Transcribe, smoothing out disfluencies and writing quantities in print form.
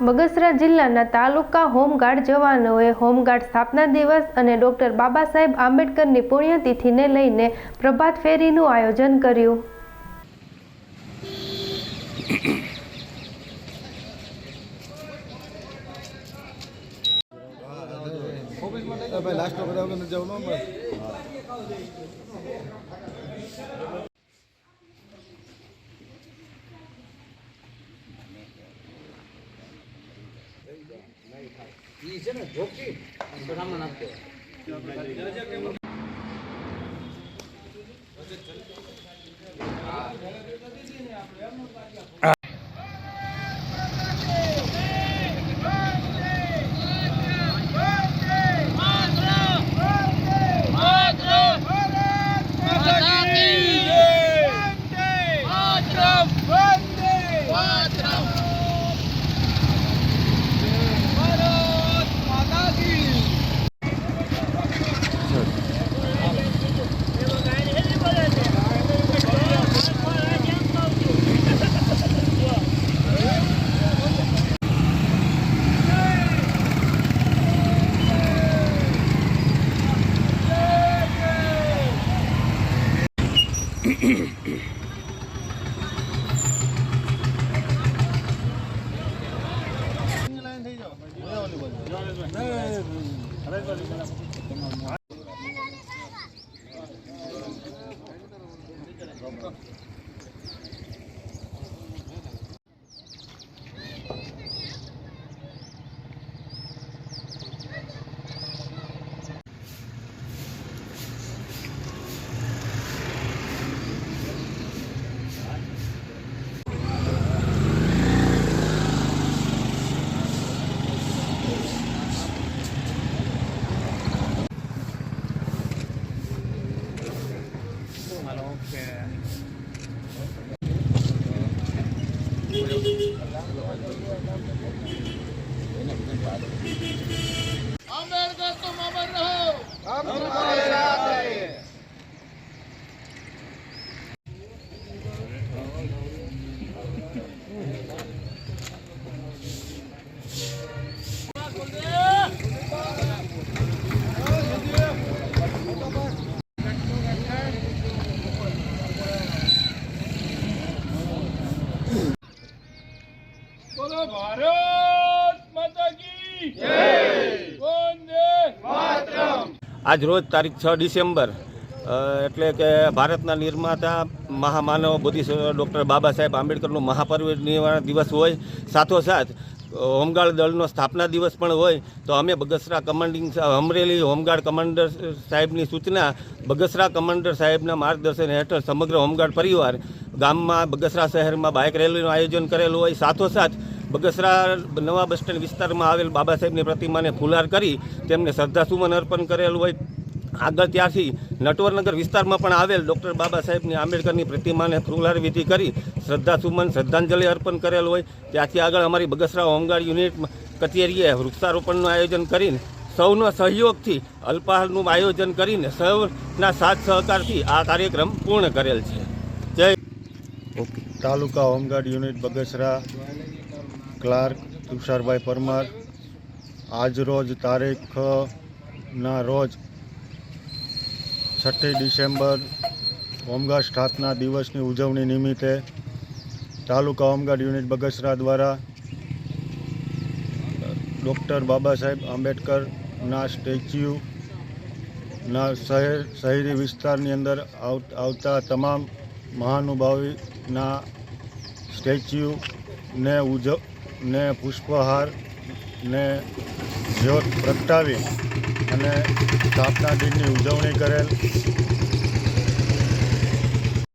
બગસરા જિલ્લાના તાલુકા હોમગાર્ડ જવાનોએ હોમગાર્ડ સ્થાપના દિવસ અને ડૉક્ટર બાબા સાહેબ આંબેડકરની પુણ્યતિથિને લઈને પ્રભાત ફેરીનું આયોજન કર્યું। अम्बेडकर तुम अमर रहो, हम तुम्हारे साथ हैं। बोलो भारत माता की जय। वंदे मातरम। आज रोज तारीख 6 ડિસેમ્બર એટલે કે ભારતના નિર્માતા મહામાનવ બોધિસત્વ ડૉક્ટર બાબા સાહેબ આંબેડકરનો મહાપરિનિર્વાણ દિવસ હોય, સાથોસાથ હોમગાર્ડ દળનો સ્થાપના દિવસ પણ હોય, તો અમે Bagasara commanding Amreli home guard commander સાહેબની સૂચના, બગસરા કમાન્ડર સાહેબના માર્ગદર્શન હેઠળ સમગ્ર હોમગાર્ડ પરિવાર ગામમાં બગસરા શહેરમાં બાઇક રેલીનું આયોજન કરેલું હોય, સાથોસાથ બગસરા નવા બસ સ્ટેન્ડ વિસ્તારમાં આવેલ બાબા સાહેબની પ્રતિમાને ફુલહાર કરી તેમને શ્રદ્ધાસુમન અર્પણ કરેલું હોય। આગળ ત્યારથી નટવરનગર વિસ્તારમાં પણ આવેલ ડૉક્ટર બાબા સાહેબની આંબેડકરની પ્રતિમાને ફુલહાર વિધિ કરી શ્રદ્ધાંજલિ અર્પણ કરેલું હોય। ત્યાંથી આગળ અમારી બગસરા હોમગાર્ડ યુનિટ કચેરીએ વૃક્ષારોપણનું આયોજન કરીને સૌના સહયોગથી અલ્પાહારનું આયોજન કરીને સૌના સાથ સહકારથી આ કાર્યક્રમ પૂર્ણ કરેલ છે। જય taluka home guard unit Bagasara clerk તુષારભાઈ પરમાર આજરોજ તારીખના રોજ 6 ડિસેમ્બર હોમગાર્ડ સ્થાપના દિવસની ઉજવણી નિમિત્તે તાલુકા હોમગાર્ડ યુનિટ બગસરા દ્વારા ડૉક્ટર બાબા સાહેબ આંબેડકરના સ્ટેચ્યુના શહેરી વિસ્તારની અંદર આવતા તમામ મહાનુભાવીના સ્ટેચ્યુને પુષ્પહાર ને જ્યોત પ્રગટાવી અને સ્થાપના દિનની ઉજવણી કરેલ।